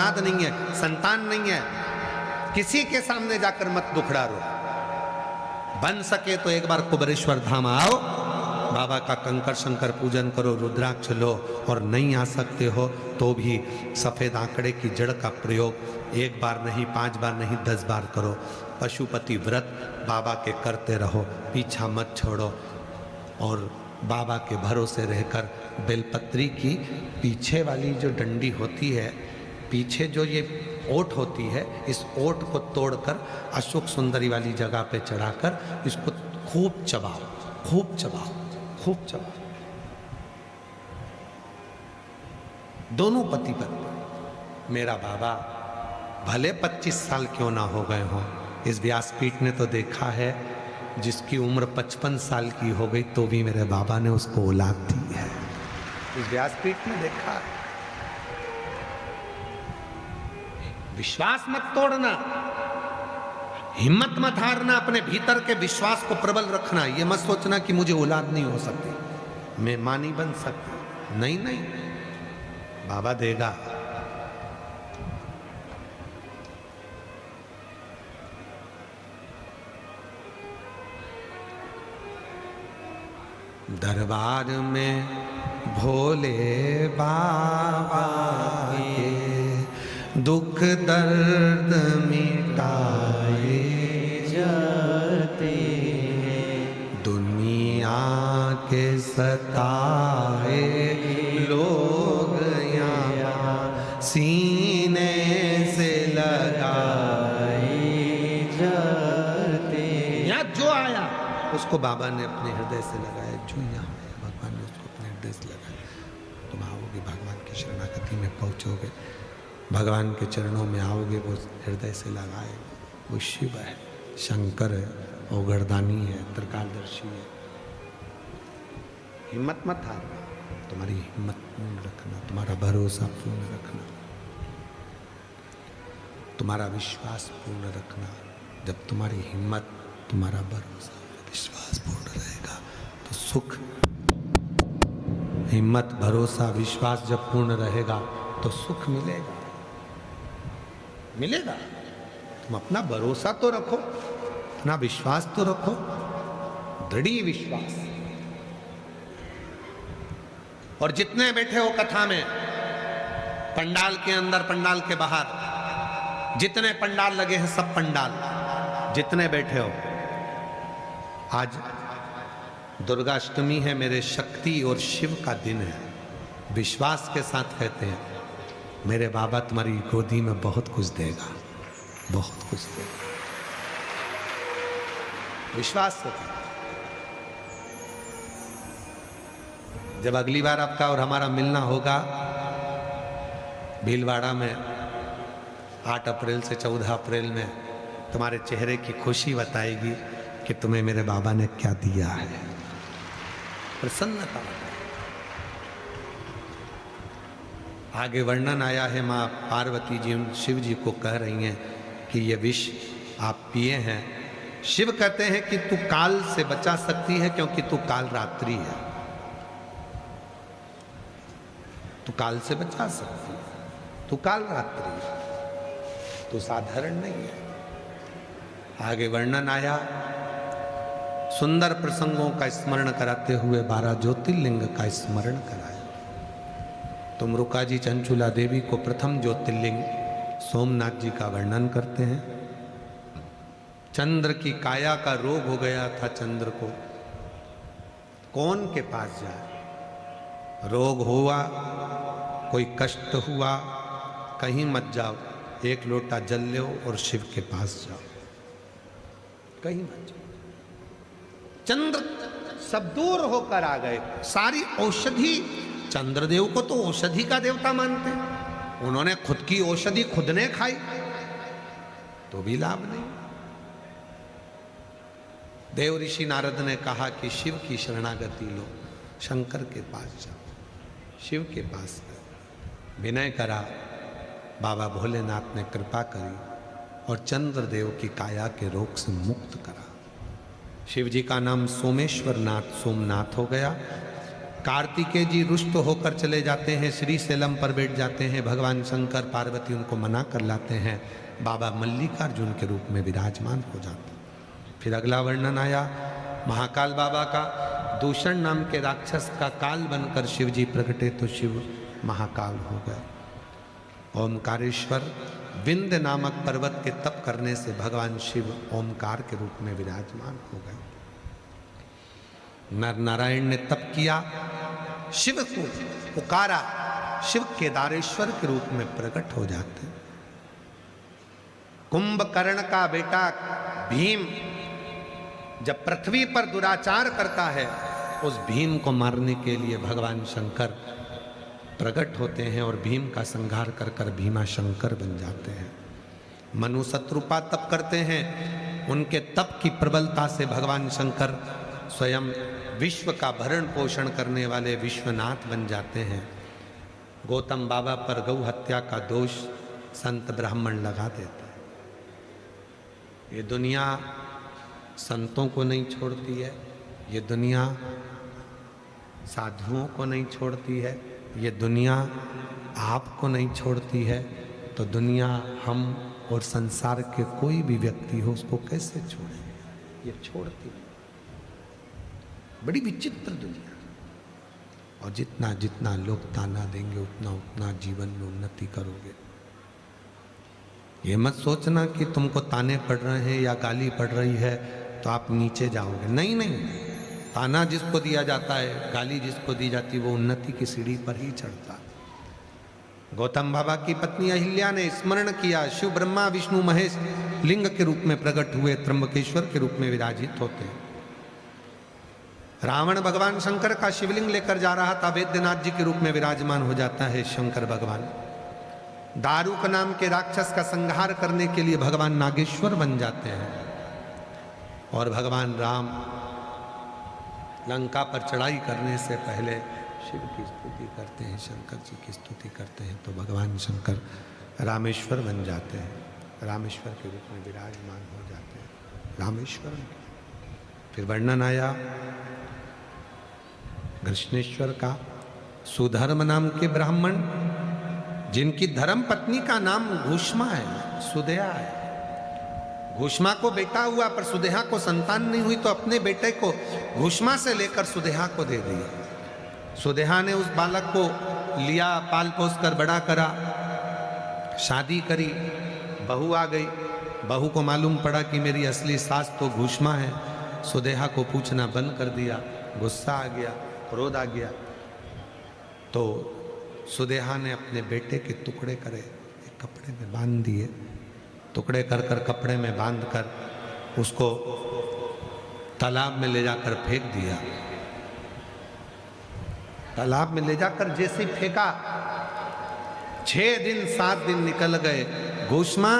औलाद नहीं है, संतान नहीं है, किसी के सामने जाकर मत दुखड़ा रो। बन सके तो एक बार कुबेरेश्वर धाम आओ, बाबा का कंकर शंकर पूजन करो, रुद्राक्ष लो, और नहीं आ सकते हो तो भी सफेद आंकड़े की जड़ का प्रयोग 1 बार नहीं, 5 बार नहीं, 10 बार करो। पशुपति व्रत बाबा के करते रहो, पीछा मत छोड़ो, और बाबा के भरोसे रहकर बेलपत्री की पीछे वाली जो डंडी होती है, पीछे जो ये ओट होती है, इस ओट को तोड़कर अशोक सुंदरी वाली जगह पे चढ़ाकर इसको खूब चबाओ, खूब चबाओ, खूब चबाओ। दोनों पति पत्नी। मेरा बाबा भले 25 साल क्यों ना हो गए हों, इस व्यासपीठ ने तो देखा है जिसकी उम्र 55 साल की हो गई तो भी मेरे बाबा ने उसको औलाद दी है। इस व्यासपीठ ने देखा है। विश्वास मत तोड़ना, हिम्मत मत हारना, अपने भीतर के विश्वास को प्रबल रखना। ये मत सोचना कि मुझे औलाद नहीं हो सकती, मैं मां नहीं बन सकती। नहीं नहीं, बाबा देगा। दरबार में भोले बाबा के दुख दर्द मिटाए जाते हैं, दुनिया के सताए लोग यहाँ सीने से लगाए जाते। यहाँ जो आया उसको बाबा ने अपने हृदय से लगाया, जो यहाँ आया भगवान ने उसको अपने हृदय से लगाया। तुम आओगे, भगवान की शरणागति में पहुँचोगे, भगवान के चरणों में आओगे, वो हृदय से लगाए। वो शिव है, शंकर है, औगरदानी है, त्रिकालदर्शी है। हिम्मत मत हारना, तुम्हारी हिम्मत पूर्ण रखना, तुम्हारा भरोसा पूर्ण रखना, तुम्हारा विश्वास पूर्ण रखना। जब तुम्हारी हिम्मत, तुम्हारा भरोसा, विश्वास पूर्ण रहेगा तो सुख। हिम्मत, भरोसा, विश्वास जब पूर्ण रहेगा तो सुख मिलेगा, मिलेगा। तुम अपना भरोसा तो रखो, अपना विश्वास तो रखो, दृढ़ विश्वास। और जितने बैठे हो कथा में, पंडाल के अंदर, पंडाल के बाहर, जितने पंडाल लगे हैं सब पंडाल, जितने बैठे हो, आज दुर्गाष्टमी है, मेरे शक्ति और शिव का दिन है। विश्वास के साथ कहते हैं मेरे बाबा तुम्हारी गोदी में बहुत कुछ देगा, बहुत कुछ देगा। विश्वास से। जब अगली बार आपका और हमारा मिलना होगा भीलवाड़ा में 8 अप्रैल से 14 अप्रैल में, तुम्हारे चेहरे की खुशी बताएगी कि तुम्हें मेरे बाबा ने क्या दिया है। प्रसन्नता। आगे वर्णन आया है, माँ पार्वती जी शिव जी को कह रही हैं कि ये विष आप पिए हैं। शिव कहते हैं कि तू काल से बचा सकती है क्योंकि तू काल रात्रि है, तू काल से बचा सकती है, तू काल रात्रि है, तू साधारण नहीं है। आगे वर्णन आया, सुंदर प्रसंगों का स्मरण कराते हुए 12 ज्योतिर्लिंग का स्मरण कराया। तुम रुका जी चंचुला देवी को प्रथम ज्योतिर्लिंग सोमनाथ जी का वर्णन करते हैं। चंद्र की काया का रोग हो गया था, चंद्र को कौन के पास जाए, रोग हुआ, कोई कष्ट हुआ, कहीं मत जाओ, 1 लोटा जल लो और शिव के पास जाओ, कहीं मत जाओ। चंद्र सब दूर होकर आ गए। सारी औषधि, चंद्रदेव को तो औषधि का देवता मानते हैं, उन्होंने खुद की औषधि खुद ने खाई तो भी लाभ नहीं। देव ऋषि नारद ने कहा कि शिव की शरणागति लो, शंकर के पास जाओ, शिव के पास विनय करा। बाबा भोलेनाथ ने कृपा करी और चंद्रदेव की काया के रोग से मुक्त करा। शिव जी का नाम सोमेश्वर नाथ, सोमनाथ हो गया। कार्तिकेय जी रुष्ट होकर चले जाते हैं, श्री सेलम पर बैठ जाते हैं, भगवान शंकर पार्वती उनको मना कर लाते हैं, बाबा मल्लिकार्जुन के रूप में विराजमान हो जाते हैं। फिर अगला वर्णन आया महाकाल बाबा का, दूषण नाम के राक्षस का काल बनकर शिव जी प्रकटे तो शिव महाकाल हो गए। ओमकारेश्वर विंध्य नामक पर्वत के तप करने से भगवान शिव ओमकार के रूप में विराजमान हो गए। नर नारायण ने तप किया, शिव को पुकारा, शिव केदारेश्वर के रूप में प्रकट हो जाते। कुंभकर्ण का बेटा भीम जब पृथ्वी पर दुराचार करता है, उस भीम को मारने के लिए भगवान शंकर प्रकट होते हैं और भीम का संहार कर कर भीमा शंकर बन जाते हैं। मनु शत्रुपा तप करते हैं, उनके तप की प्रबलता से भगवान शंकर स्वयं विश्व का भरण पोषण करने वाले विश्वनाथ बन जाते हैं। गौतम बाबा पर गौ हत्या का दोष संत ब्राह्मण लगा देते हैं। ये दुनिया संतों को नहीं छोड़ती है, ये दुनिया साधुओं को नहीं छोड़ती है, ये दुनिया आपको नहीं छोड़ती है, तो दुनिया हम और संसार के कोई भी व्यक्ति हो उसको कैसे छोड़े? ये छोड़ती है। बड़ी विचित्र दुनिया, और जितना जितना लोग ताना देंगे उतना उतना जीवन में उन्नति करोगे। ये मत सोचना कि तुमको ताने पड़ रहे हैं या गाली पड़ रही है तो आप नीचे जाओगे। नहीं नहीं, ताना जिसको दिया जाता है, गाली जिसको दी जाती है, वो उन्नति की सीढ़ी पर ही चढ़ता है। गौतम बाबा की पत्नी अहिल्या ने स्मरण किया, शिव ब्रह्मा विष्णु महेश लिंग के रूप में प्रकट हुए, त्र्यंबकेश्वर के रूप में विराजित होते हैं। रावण भगवान शंकर का शिवलिंग लेकर जा रहा था, वैद्यनाथ जी के रूप में विराजमान हो जाता है शंकर भगवान। दारुक नाम के राक्षस का संहार करने के लिए भगवान नागेश्वर बन जाते हैं, और भगवान राम लंका पर चढ़ाई करने से पहले शिव की स्तुति करते हैं, शंकर जी की स्तुति करते हैं, तो भगवान शंकर रामेश्वर बन जाते हैं, रामेश्वर के रूप में विराजमान हो जाते हैं। रामेश्वर फिर वर्णन आया कृष्णेश्वर का, सुधर्म नाम के ब्राह्मण जिनकी धर्म पत्नी का नाम घुष्मा है, सुदेहा है। घुष्मा को बेटा हुआ पर सुदेहा को संतान नहीं हुई, तो अपने बेटे को घुष्मा से लेकर सुदेहा को दे दिया। सुदेहा ने उस बालक को लिया, पाल पोस कर बड़ा करा, शादी करी, बहू आ गई। बहू को मालूम पड़ा कि मेरी असली सास तो घुष्मा है। सुदेहा को पूछना बंद कर दिया, गुस्सा आ गया, क्रोध आ गया, तो सुदेहा ने अपने बेटे के टुकड़े करे, एक कपड़े में बांध दिए, टुकड़े कर कर कपड़े में बांध कर उसको तालाब में ले जाकर फेंक दिया। तालाब में ले जाकर जैसे ही फेंका, 6 दिन 7 दिन निकल गए। घुष्मा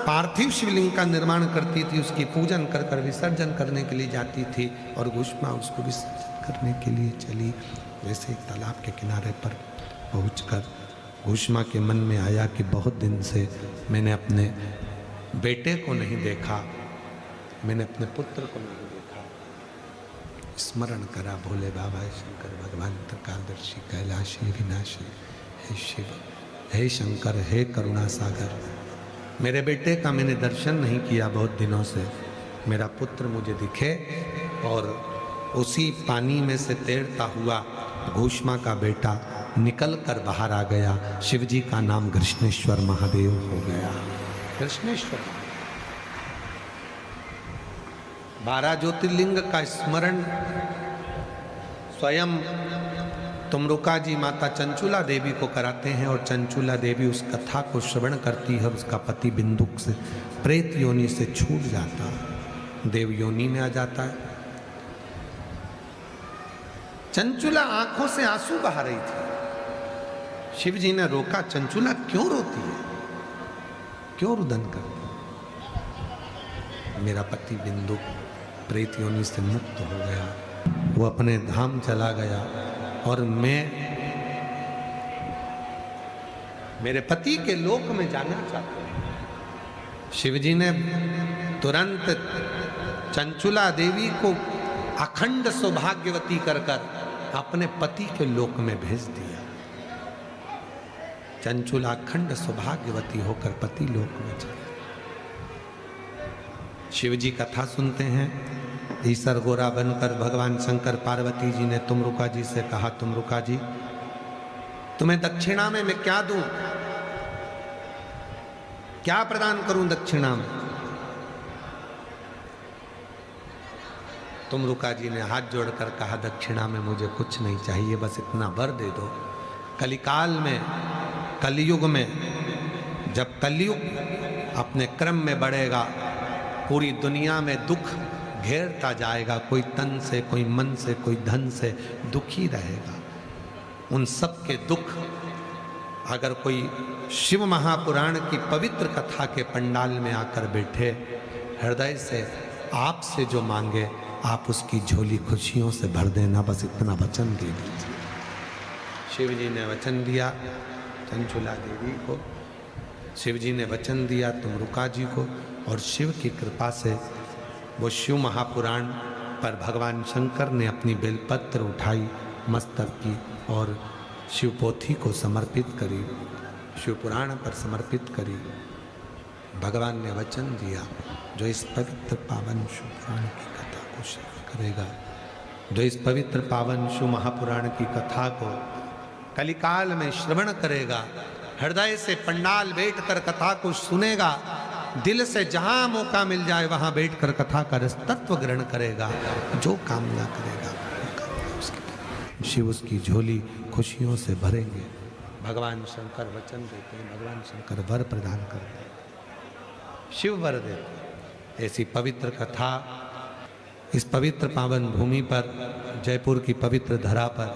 पार्थिव शिवलिंग का निर्माण करती थी, उसकी पूजन कर कर विसर्जन करने के लिए जाती थी, और घुष्मा उसको विसर्जन करने के लिए चली। वैसे एक तालाब के किनारे पर पहुंचकर घुष्मा के मन में आया कि बहुत दिन से मैंने अपने बेटे को नहीं देखा, मैंने अपने पुत्र को नहीं देखा। स्मरण करा भोले बाबा शंकर भगवान त्रिकालदर्शी कैलाशी विनाशी, हे शिव, हे शंकर, हे करुणा सागर, मेरे बेटे का मैंने दर्शन नहीं किया बहुत दिनों से, मेरा पुत्र मुझे दिखे। और उसी पानी में से तैरता हुआ घुष्मा का बेटा निकल कर बाहर आ गया। शिव जी का नाम कृष्णेश्वर महादेव हो गया। कृष्णेश्वर 12 ज्योतिर्लिंग का स्मरण स्वयं तुमरुका जी माता चंचुला देवी को कराते हैं, और चंचुला देवी उस कथा को श्रवण करती है। उसका पति बिंदुक से प्रेत योनि से छूट जाता, देव योनि में आ जाता है। चंचुला आंखों से आंसू बहा रही थी। शिव जी ने रोका, चंचुला क्यों रोती है, क्यों रुदन करती है? मेरा पति बिंदुक प्रेत योनि से मुक्त हो गया, वो अपने धाम चला गया, और मैं मेरे पति के लोक में जाना चाहता हूं। शिव जी ने तुरंत चंचुला देवी को अखंड सौभाग्यवती कर कर अपने पति के लोक में भेज दिया। चंचुला अखंड सौभाग्यवती होकर पति लोक में चली। शिव जी कथा सुनते हैं। ईसर गोरा बनकर भगवान शंकर पार्वती जी ने तुमरुका जी से कहा, तुमरुका जी तुम्हें दक्षिणा में मैं क्या दूं, क्या प्रदान करूं दक्षिणा में? तुमरुका जी ने हाथ जोड़कर कहा, दक्षिणा में मुझे कुछ नहीं चाहिए, बस इतना वर दे दो। कलिकाल में, कलयुग में, जब कलयुग अपने क्रम में बढ़ेगा, पूरी दुनिया में दुख घेरता जाएगा, कोई तन से, कोई मन से, कोई धन से दुखी रहेगा। उन सब के दुख अगर कोई शिव महापुराण की पवित्र कथा के पंडाल में आकर बैठे, हृदय से आपसे जो मांगे आप उसकी झोली खुशियों से भर देना, बस इतना वचन दे दीजिए। शिव जी ने वचन दिया चंचुला देवी को, शिव जी ने वचन दिया तुमरुका जी को, और शिव की कृपा से वो शिव महापुराण पर भगवान शंकर ने अपनी बेलपत्र उठाई, मस्तक की और शिवपोथी को समर्पित करी, शिवपुराण पर समर्पित करी। भगवान ने वचन दिया, जो इस पवित्र पावन शिवपुराण की कथा को श्रवण करेगा, जो इस पवित्र पावन शिव महापुराण की कथा को कलिकाल में श्रवण करेगा, हृदय से पंडाल बैठकर कथा को सुनेगा, दिल से जहां मौका मिल जाए वहां बैठकर कथा का रस तत्व ग्रहण करेगा, जो कामना करेगा शिव उसकी झोली खुशियों से भरेंगे। भगवान शंकर वचन देते हैं, भगवान शंकर वर प्रदान करते हैं, शिव वर देते हैं। ऐसी पवित्र कथा इस पवित्र पावन भूमि पर, जयपुर की पवित्र धरा पर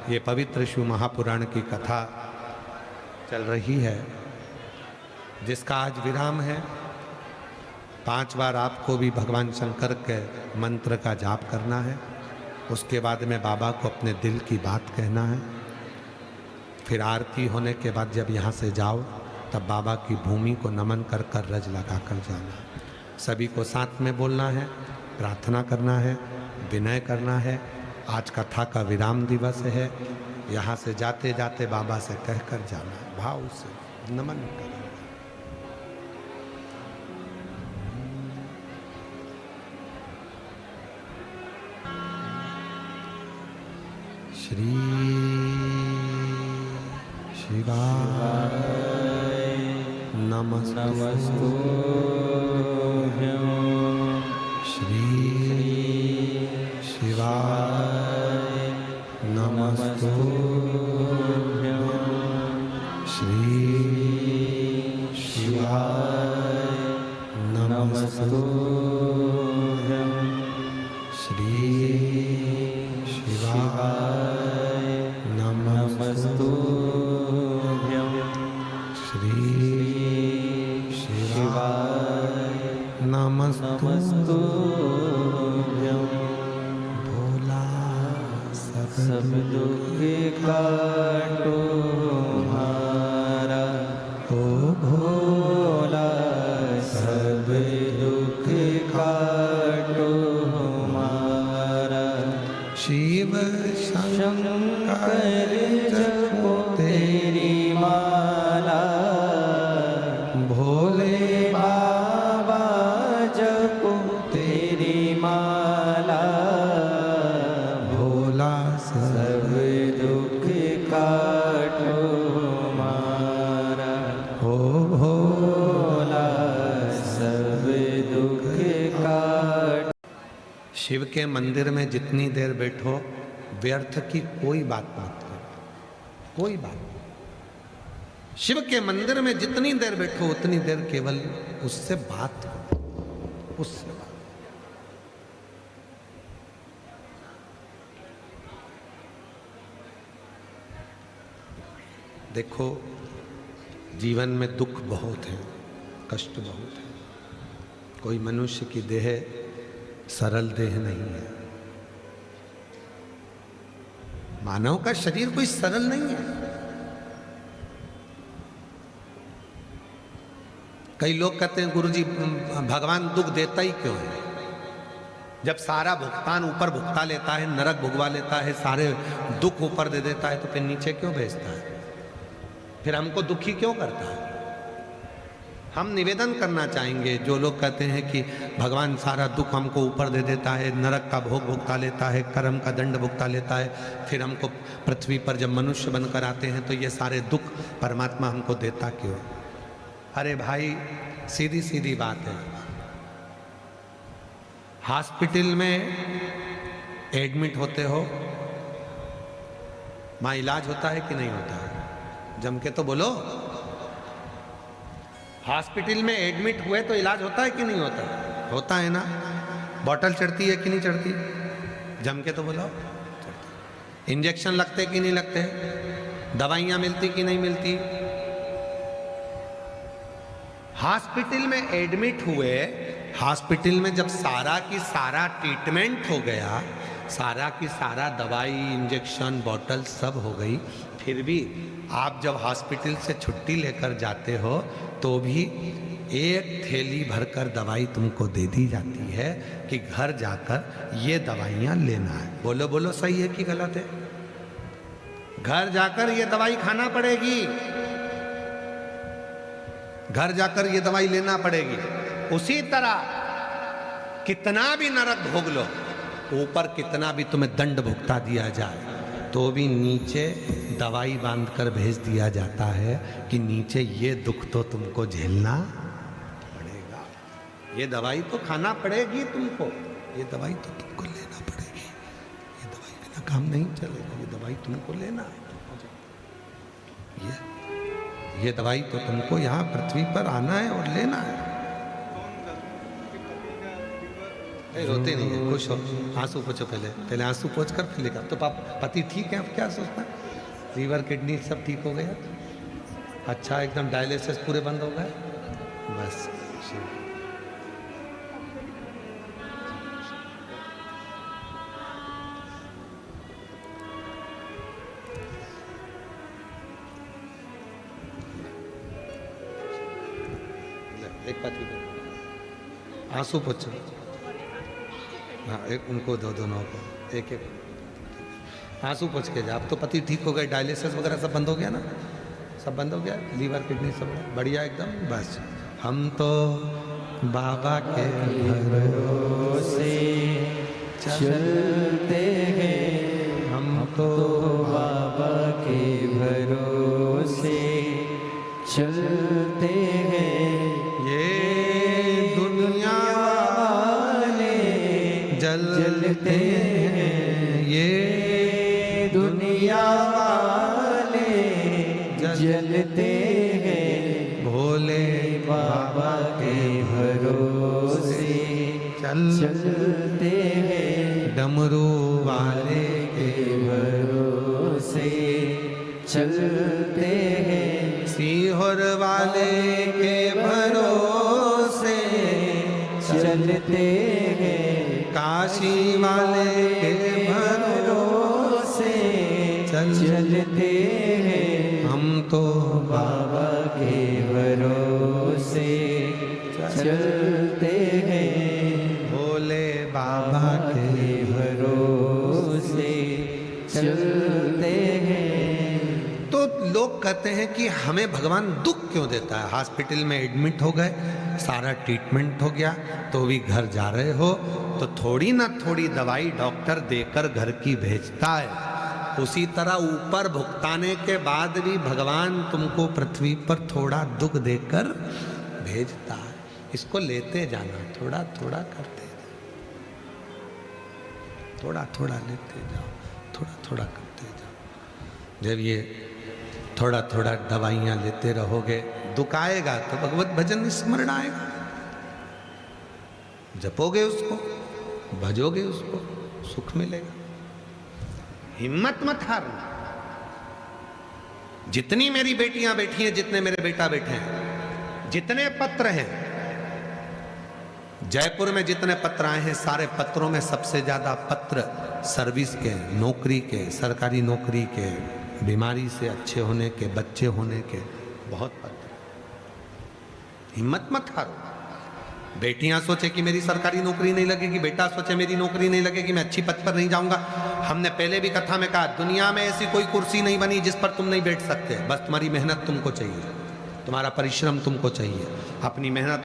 ये पवित्र शिव महापुराण की कथा चल रही है, जिसका आज विराम है। 5 बार आपको भी भगवान शंकर के मंत्र का जाप करना है। उसके बाद में बाबा को अपने दिल की बात कहना है। फिर आरती होने के बाद जब यहाँ से जाओ तब बाबा की भूमि को नमन कर कर रज लगा कर जाना। सभी को साथ में बोलना है, प्रार्थना करना है, विनय करना है। आज कथा का विराम दिवस है। यहाँ से जाते जाते बाबा से कहकर जाना, भाव से नमन करना। श्री शिवाय नमस्तु श्री शिवाय नमस्तु श्री शिवाय नमस्तु श्री शिवाय नमस्तु श्री शिवाय नमस्तु भोला सब दुख काटो हमारा, ओ भोला सब दुख काटो हमारा। शिव शंकर जपो तेरी माला, भोले बाबा जपो तेरी माला। भोला सब दुख काटो हमारा, ओ भोला सब दुख काटो। शिव के मंदिर में जितनी देर बैठो व्यर्थ की कोई बात मत करो, कोई बात। शिव के मंदिर में जितनी देर बैठो उतनी देर केवल उससे बात करो, उससे बात। देखो जीवन में दुख बहुत है, कष्ट बहुत है। कोई मनुष्य की देह सरल देह नहीं है। मानव का शरीर कोई सरल नहीं है। कई लोग कहते हैं गुरुजी भगवान दुख देता ही क्यों है? जब सारा भुगतान ऊपर भुगता लेता है, नरक भुगवा लेता है, सारे दुख ऊपर दे देता है, तो फिर नीचे क्यों भेजता है? फिर हमको दुखी क्यों करता है? हम निवेदन करना चाहेंगे, जो लोग कहते हैं कि भगवान सारा दुख हमको ऊपर दे देता है, नरक का भोग भुगता लेता है, कर्म का दंड भुगता लेता है, फिर हमको पृथ्वी पर जब मनुष्य बनकर आते हैं तो ये सारे दुख परमात्मा हमको देता क्यों? अरे भाई, सीधी सीधी बात है। हॉस्पिटल में एडमिट होते हो, वहां इलाज होता है कि नहीं होता है? जम के तो बोलो। हॉस्पिटल में एडमिट हुए तो इलाज होता है कि नहीं होता? होता है ना। बॉटल चढ़ती है कि नहीं चढ़ती? जम के तो बोलो। इंजेक्शन लगते कि नहीं लगते? दवाइयां मिलती कि नहीं मिलती? हॉस्पिटल में एडमिट हुए, हॉस्पिटल में जब सारा की सारा ट्रीटमेंट हो गया, सारा की सारा दवाई, इंजेक्शन, बॉटल सब हो गई, फिर भी आप जब हॉस्पिटल से छुट्टी लेकर जाते हो तो भी एक थैली भरकर दवाई तुमको दे दी जाती है कि घर जाकर ये दवाइयाँ लेना है। बोलो बोलो, सही है कि गलत है? घर जाकर ये दवाई खाना पड़ेगी, घर जाकर ये दवाई लेना पड़ेगी। उसी तरह कितना भी नरक भोग लो, ऊपर कितना भी तुम्हें दंड भुगता दिया जाए, तो भी नीचे दवाई बांधकर भेज दिया जाता है कि नीचे ये दुख तो तुमको झेलना पड़ेगा, ये दवाई तो खाना पड़ेगी तुमको, ये दवाई तो तुमको लेना पड़ेगी, ये दवाई बिना काम नहीं चलेगा, ये दवाई तुमको लेना है, ये दवाई तो तुमको यहाँ पृथ्वी पर आना है और लेना है। रोते नहीं है, खुश हो, आंसू पोछो, पहले आंसू पोछ कर फिर लिखा। तो पति ठीक है, अब क्या सोचना? लीवर किडनी सब ठीक हो गया, अच्छा एकदम डायलिसिस पूरे बंद हो गए, बस। एक पति को आंसू पोछो, हाँ, एक उनको दो, दोनों को एक एक आंसू पोछ के जा। अब तो पति ठीक हो गए, डायलिसिस वगैरह सब बंद हो गया ना, सब बंद हो गया, लीवर किडनी सब बढ़िया एकदम, बस। हम तो बाबा के भरोसे चलते हैं, हम तो बाबा के भरोसे चलते हैं, ये दुनिया जलते हैं, ये दुनिया वाले जलते हैं, भोले बाबा के भरोसे चलते हैं, डमरू वाले के भरोसे चलते हैं, सीहोर वाले के भरोसे चलते हैं, काशी वाले के भरोसे चलते हैं, हम तो बाबा के भरोसे चलते हैं, भोले बाबा के भरोसे चलते हैं। तो लोग कहते हैं कि हमें भगवान दुख क्यों देता है? हॉस्पिटल में एडमिट हो गए, सारा ट्रीटमेंट हो गया, तो भी घर जा रहे हो, तो थोड़ी ना थोड़ी दवाई डॉक्टर देकर घर की भेजता है। उसी तरह ऊपर भुगताने के बाद भी भगवान तुमको पृथ्वी पर थोड़ा दुख देकर भेजता है। इसको लेते जाना, थोड़ा थोड़ा करते जाओ, थोड़ा थोड़ा लेते जाओ, थोड़ा थोड़ा करते जाओ। जब ये थोड़ा थोड़ा दवाइयाँ लेते रहोगे, दुख आएगा तो भगवत भजन स्मरण आएगा, जपोगे उसको, भजोगे उसको, सुख मिलेगा। हिम्मत मत हारना। जितनी मेरी बेटियां बैठी हैं, जितने मेरे बेटा बैठे हैं, जितने पत्र हैं, जयपुर में जितने पत्र आए हैं, सारे पत्रों में सबसे ज्यादा पत्र सर्विस के, नौकरी के, सरकारी नौकरी के, बीमारी से अच्छे होने के, बच्चे होने के, बहुत पत्र। हिम्मत मत हारो। बेटियां सोचे कि मेरी सरकारी नौकरी नहीं लगेगी, बेटा सोचे मेरी नौकरी नहीं लगेगी, मैं अच्छी पद पर नहीं जाऊंगा। हमने पहले भी कथा में कहा, दुनिया में ऐसी कोई कुर्सी नहीं बनी जिस पर तुम नहीं बैठ सकते, बस तुम्हारी मेहनत तुमको चाहिए, तुम्हारा परिश्रम तुमको चाहिए, अपनी मेहनत